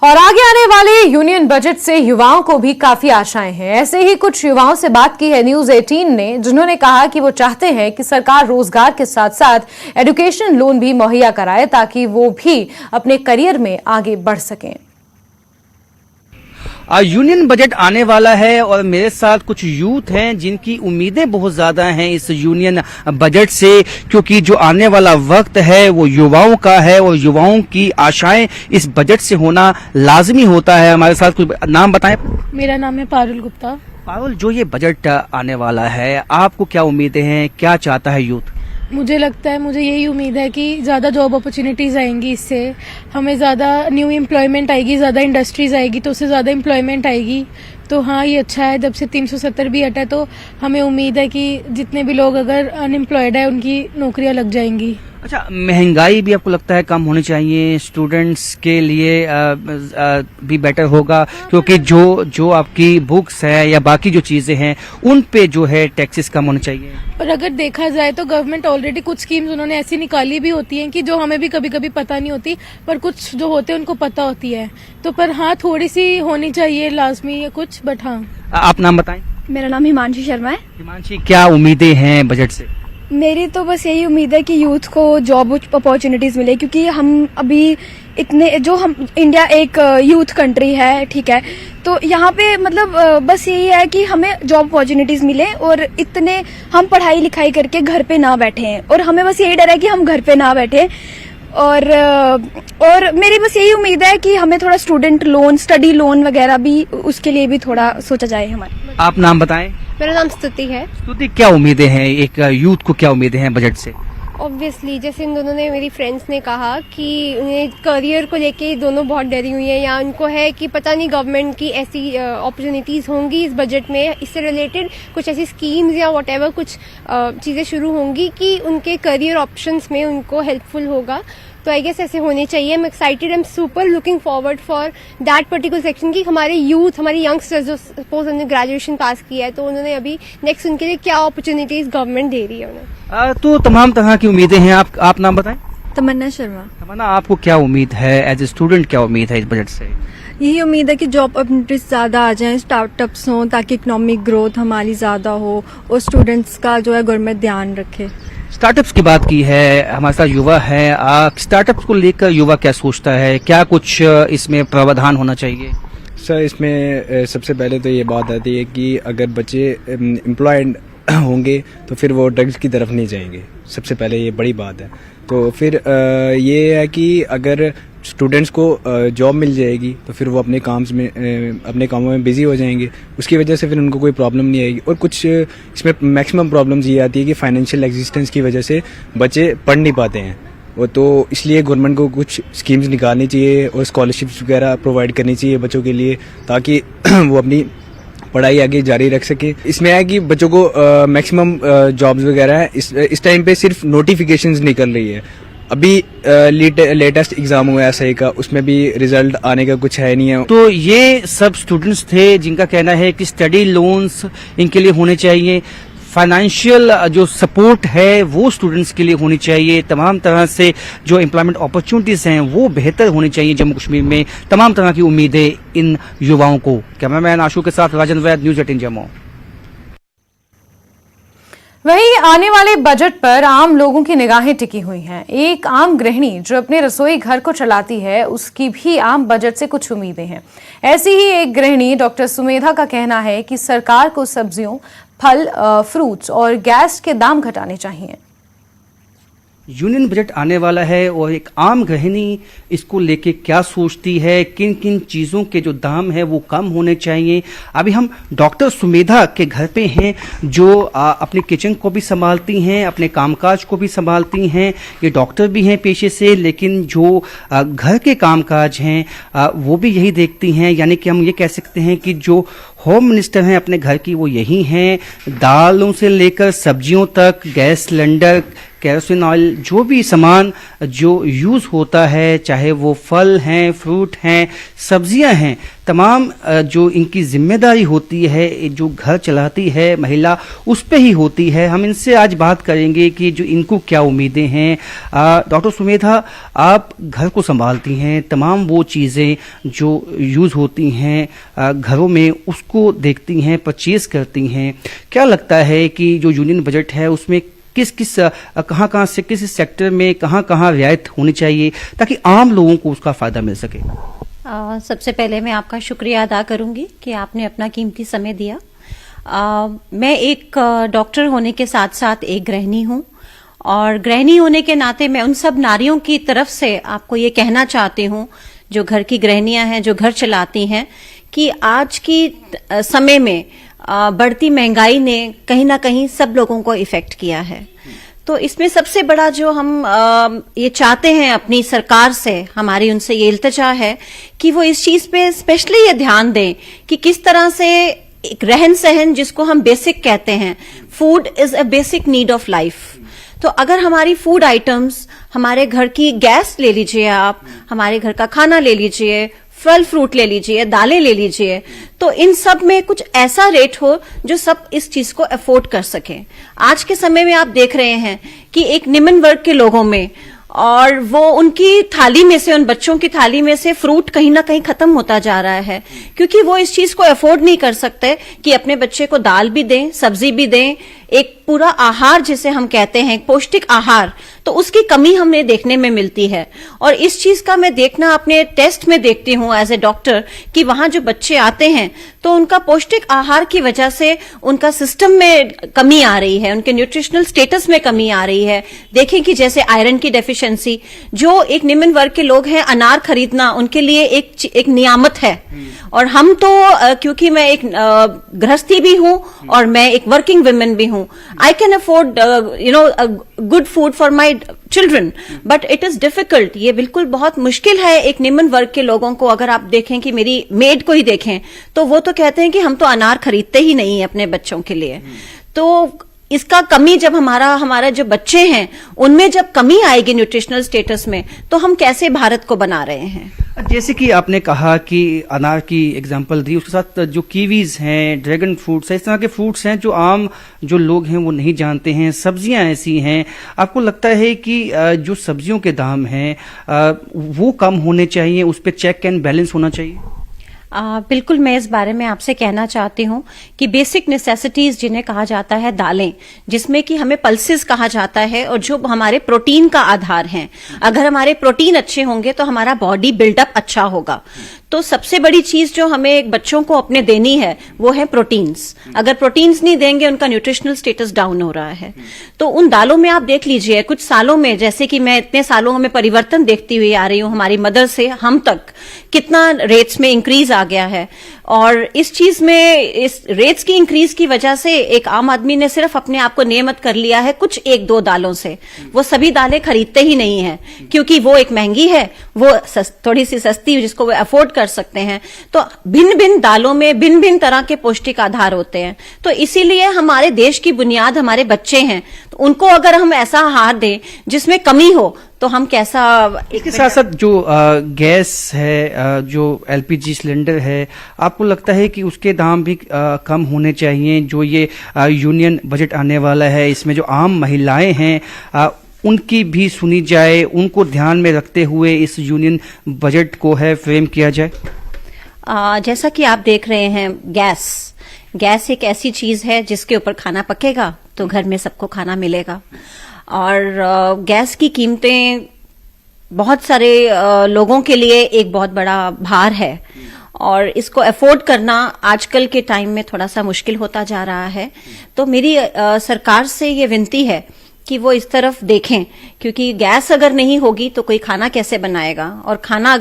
और आगे आने वाले यूनियन बजट से युवाओं को भी काफी आशाएं हैं। ऐसे ही कुछ युवाओं से बात की है न्यूज 18 ने, जिन्होंने कहा कि वो चाहते हैं कि सरकार रोजगार के साथ साथ एजुकेशन लोन भी मुहैया कराए ताकि वो भी अपने करियर में आगे बढ़ सकें। यूनियन बजट आने वाला है और मेरे साथ कुछ यूथ हैं जिनकी उम्मीदें बहुत ज्यादा हैं इस यूनियन बजट से, क्योंकि जो आने वाला वक्त है वो युवाओं का है और युवाओं की आशाएं इस बजट से होना लाजमी होता है। हमारे साथ कुछ नाम बताएं। मेरा नाम है पारुल गुप्ता। पारुल, जो ये बजट आने वाला है, आपको क्या उम्मीदें हैं, क्या चाहता है यूथ? मुझे लगता है, मुझे यही उम्मीद है कि ज़्यादा जॉब अपॉर्चुनिटीज़ आएंगी, इससे हमें ज़्यादा न्यू एम्प्लॉयमेंट आएगी, ज़्यादा इंडस्ट्रीज़ आएगी तो उससे ज़्यादा एम्प्लॉयमेंट आएगी। तो हाँ, ये अच्छा है। जब से 370 भी हटा तो हमें उम्मीद है कि जितने भी लोग अगर अनएम्प्लॉयड है उनकी नौकरियां लग जाएंगी। अच्छा, महंगाई भी आपको लगता है कम होनी चाहिए? स्टूडेंट्स के लिए भी बेटर होगा, क्योंकि जो आपकी बुक्स है या बाकी जो चीजें हैं उन पे जो है टैक्सेस कम होने चाहिए। और अगर देखा जाए तो गवर्नमेंट ऑलरेडी कुछ स्कीम्स उन्होंने ऐसी निकाली भी होती हैं कि जो हमें भी कभी कभी पता नहीं होती, पर कुछ जो होते हैं उनको पता होती है। तो पर हाँ, थोड़ी सी होनी चाहिए लाजमी कुछ, बट हाँ। आप नाम बताएं। मेरा नाम हिमांशी शर्मा है। हिमांशी, क्या उम्मीदें हैं बजट से? मेरी तो बस यही उम्मीद है कि यूथ को जॉब अपॉर्चुनिटीज मिले, क्योंकि हम अभी हम इंडिया एक यूथ कंट्री है, ठीक है, तो यहाँ पे मतलब बस यही है कि हमें जॉब अपॉर्चुनिटीज मिले और इतने हम पढ़ाई लिखाई करके घर पे ना बैठे हैं, और हमें बस यही डर है कि हम घर पे ना बैठे। और मेरी बस यही उम्मीद है कि हमें थोड़ा स्टूडेंट लोन, स्टडी लोन वगैरह भी, उसके लिए भी थोड़ा सोचा जाए हमारे। आप नाम बताएं। मेरा नाम स्तुति है। स्तुति, क्या उम्मीदें हैं, एक यूथ को क्या उम्मीदें हैं बजट से? ऑब्वियसली, जैसे इन दोनों ने, मेरी फ्रेंड्स ने कहा कि उन्हें करियर को लेके दोनों बहुत डरी हुई हैं, या उनको है कि पता नहीं गवर्नमेंट की ऐसी अपॉर्चुनिटीज होंगी इस बजट में, इससे रिलेटेड कुछ ऐसी स्कीम्स या व्हाटएवर कुछ चीजें शुरू होंगी कि उनके करियर ऑप्शंस में उनको हेल्पफुल होगा। तो आई गेस ऐसे होने चाहिए। I am excited, I am super looking forward for that particular section की हमारे यूथ, हमारे यंगस्टर्स जो सपोज उन्होंने ग्रेजुएशन पास किया है, तो उन्होंने अभी नेक्स्ट उनके लिए क्या अपॉर्चुनिटीज गवर्नमेंट दे रही है उन्हें। तो तमाम तरह की उम्मीदें हैं। आप नाम बताएं। तमन्ना शर्मा। तमन्ना, आपको क्या उम्मीद है एज ए स्टूडेंट, क्या उम्मीद है इस बजट से? यही उम्मीद है कि जॉब अपॉर्चुनिटीज ज़्यादा आ जाएं, स्टार्टअप्स हों, ताकि इकोनॉमिक ग्रोथ हमारी ज़्यादा हो और स्टूडेंट्स का जो है गवर्नमेंट ध्यान रखे। स्टार्टअप्स की बात की है, हमारे साथ युवा है। स्टार्टअप्स को लेकर युवा क्या सोचता है, क्या कुछ इसमें प्रावधान होना चाहिए? सर, इसमें सबसे पहले तो ये बात आती है कि अगर बच्चे एम्प्लॉयड होंगे तो फिर वो ड्रग्स की तरफ नहीं जाएंगे। सबसे पहले ये बड़ी बात है। तो फिर ये है कि अगर स्टूडेंट्स को जॉब मिल जाएगी तो फिर वो अपने कामों में बिजी हो जाएंगे, उसकी वजह से फिर उनको कोई प्रॉब्लम नहीं आएगी। और कुछ इसमें मैक्सिमम प्रॉब्लम्स ये आती है कि फाइनेंशियल एग्जिस्टेंस की वजह से बच्चे पढ़ नहीं पाते हैं, वो तो इसलिए गवर्नमेंट को कुछ स्कीम्स निकालनी चाहिए और स्कॉलरशिप्स वगैरह प्रोवाइड करनी चाहिए बच्चों के लिए, ताकि वो अपनी पढ़ाई आगे जारी रख सके। इसमें है कि बच्चों को मैक्सिमम जॉब्स वगैरह इस टाइम पे सिर्फ नोटिफिकेशंस निकल रही है। अभी लेटेस्ट एग्जाम हुआ है SI का, उसमें भी रिजल्ट आने का कुछ है नहीं है। तो ये सब स्टूडेंट्स थे जिनका कहना है कि स्टडी लोन्स इनके लिए होने चाहिए, फाइनेंशियल जो सपोर्ट है वो स्टूडेंट्स के लिए होनी चाहिए, तमाम तरह से जो एम्प्लॉयमेंट अपॉर्चुनिटीज हैं वो बेहतर होनी चाहिए जम्मू कश्मीर में। तमाम तरह की उम्मीदें इन युवाओं को। कैमरामैन आशु के साथ राजन वैद, न्यूज 18 जम्मू। वहीं आने वाले बजट पर आम लोगों की निगाहें टिकी हुई हैं। एक आम गृहिणी जो अपने रसोई घर को चलाती है, उसकी भी आम बजट से कुछ उम्मीदें हैं। ऐसी ही एक गृहिणी डॉक्टर सुमेधा का कहना है कि सरकार को सब्जियों, फल, फ्रूट्स और गैस के दाम घटाने चाहिए। यूनियन बजट आने वाला है और एक आम गृहिणी इसको लेके क्या सोचती है, किन किन चीज़ों के जो दाम है वो कम होने चाहिए। अभी हम डॉक्टर सुमेधा के घर पे हैं, जो अपने किचन को भी संभालती हैं, अपने कामकाज को भी संभालती हैं। ये डॉक्टर भी हैं पेशे से, लेकिन जो घर के कामकाज हैं वो भी यही देखती हैं। यानी कि हम ये कह सकते हैं कि जो होम मिनिस्टर हैं अपने घर की वो यही हैं। दालों से लेकर सब्जियों तक, गैस सिलेंडर केरोसिन ऑयल, जो भी सामान जो यूज़ होता है, चाहे वो फल हैं, फ्रूट हैं, सब्जियां हैं, तमाम जो इनकी जिम्मेदारी होती है, जो घर चलाती है महिला, उस पे ही होती है। हम इनसे आज बात करेंगे कि जो इनको क्या उम्मीदें हैं। डॉक्टर सुमेधा, आप घर को संभालती हैं, तमाम वो चीज़ें जो यूज़ होती हैं घरों में उसको देखती हैं, परचेज करती हैं। क्या लगता है कि जो यूनियन बजट है उसमें किस किस कहाँ से किस सेक्टर में कहाँ रियायत होनी चाहिए ताकि आम लोगों को उसका फायदा मिल सके? सबसे पहले मैं आपका शुक्रिया अदा करूंगी कि आपने अपना कीमती समय दिया। मैं एक डॉक्टर होने के साथ साथ एक गृहिणी हूं, और गृहिणी होने के नाते मैं उन सब नारियों की तरफ से आपको ये कहना चाहती हूं जो घर की गृहिणियां हैं, जो घर चलाती हैं, कि आज की समय में बढ़ती महंगाई ने कहीं ना कहीं सब लोगों को इफेक्ट किया है। तो इसमें सबसे बड़ा जो हम ये चाहते हैं अपनी सरकार से, हमारी उनसे ये इल्तिजा है कि वो इस चीज पे स्पेशली ये ध्यान दें कि किस तरह से एक रहन सहन, जिसको हम बेसिक कहते हैं, food is a basic need of life. तो अगर हमारी फूड आइटम्स, हमारे घर की गैस ले लीजिए आप, हमारे घर का खाना ले लीजिए, फल फ्रूट ले लीजिए, दालें ले लीजिए, तो इन सब में कुछ ऐसा रेट हो जो सब इस चीज को अफोर्ड कर सके। आज के समय में आप देख रहे हैं कि एक निम्न वर्ग के लोगों में, और वो उनकी थाली में से, उन बच्चों की थाली में से फ्रूट कहीं ना कहीं खत्म होता जा रहा है, क्योंकि वो इस चीज को अफोर्ड नहीं कर सकते कि अपने बच्चे को दाल भी दें, सब्जी भी दें, एक पूरा आहार जिसे हम कहते हैं, पौष्टिक आहार, तो उसकी कमी हमें देखने में मिलती है। और इस चीज का मैं देखना अपने टेस्ट में देखती हूं एज ए डॉक्टर कि वहां जो बच्चे आते हैं तो उनका पौष्टिक आहार की वजह से उनका सिस्टम में कमी आ रही है, उनके न्यूट्रिशनल स्टेटस में कमी आ रही है। देखें कि जैसे आयरन की डेफिशिएंसी, जो एक निम्न वर्ग के लोग हैं, अनार खरीदना उनके लिए एक नियामत है। और हम तो क्योंकि मैं एक गृहस्थी भी हूं और मैं एक वर्किंग वुमेन भी हूं, I can afford a good food for my children, but it is difficult। ये बिल्कुल बहुत मुश्किल है एक निम्न वर्ग के लोगों को। अगर आप देखें कि मेरी मेड को ही देखें तो वो तो कहते हैं कि हम तो अनार खरीदते ही नहीं है अपने बच्चों के लिए। तो इसका कमी जब हमारा जो बच्चे हैं उनमें जब कमी आएगी न्यूट्रिशनल स्टेटस में, तो हम कैसे भारत को बना रहे हैं? जैसे कि आपने कहा कि अनार की एग्जांपल दी, उसके साथ जो कीवीज हैं, ड्रैगन फ्रूट्स हैं, इस तरह के फ्रूट्स हैं जो आम जो लोग हैं वो नहीं जानते हैं। सब्जियां ऐसी हैं, आपको लगता है कि जो सब्जियों के दाम हैं वो कम होने चाहिए, उस पर चेक एंड बैलेंस होना चाहिए? बिल्कुल, मैं इस बारे में आपसे कहना चाहती हूं कि बेसिक नेसेसिटीज जिन्हें कहा जाता है दालें, जिसमें कि हमें पल्सेस कहा जाता है, और जो हमारे प्रोटीन का आधार हैं, अगर हमारे प्रोटीन अच्छे होंगे तो हमारा बॉडी बिल्डअप अच्छा होगा। तो सबसे बड़ी चीज जो हमें एक बच्चों को अपने देनी है वो है प्रोटीन्स। अगर प्रोटीन्स नहीं देंगे, उनका न्यूट्रिशनल स्टेटस डाउन हो रहा है। तो उन दालों में आप देख लीजिए, कुछ सालों में, जैसे कि मैं इतने सालों में परिवर्तन देखती हुई आ रही हूं, हमारी मदर से हम तक कितना रेट्स में इंक्रीज आ गया है। और इस चीज में, इस रेट्स की इंक्रीज की वजह से एक आम आदमी ने सिर्फ अपने आप को नियमित कर लिया है कुछ एक दो दालों से। वो सभी दालें खरीदते ही नहीं है, क्योंकि वो एक महंगी है, वो थोड़ी सी सस्ती जिसको वो अफोर्ड कर सकते हैं। तो भिन्न भिन्न दालों में भिन्न भिन्न तरह के पौष्टिक आधार होते हैं। तो इसीलिए हमारे देश की बुनियाद हमारे बच्चे हैं, तो उनको अगर हम ऐसा आहार दें जिसमें कमी हो, तो हम कैसा। इसके साथ साथ जो गैस है, जो एलपीजी सिलेंडर है, आपको लगता है कि उसके दाम भी कम होने चाहिए? जो ये यूनियन बजट आने वाला है, इसमें जो आम महिलाएं हैं उनकी भी सुनी जाए, उनको ध्यान में रखते हुए इस यूनियन बजट को है फ्रेम किया जाए? जैसा कि आप देख रहे हैं, गैस एक ऐसी चीज है जिसके ऊपर खाना पकेगा तो घर में सबको खाना मिलेगा। और गैस की कीमतें बहुत सारे लोगों के लिए एक बहुत बड़ा भार है, और इसको अफोर्ड करना आजकल के टाइम में थोड़ा सा मुश्किल होता जा रहा है। तो मेरी सरकार से ये विनती है कि वो इस तरफ देखें, क्योंकि गैस अगर नहीं होगी तो कोई खाना कैसे बनाएगा, और खाना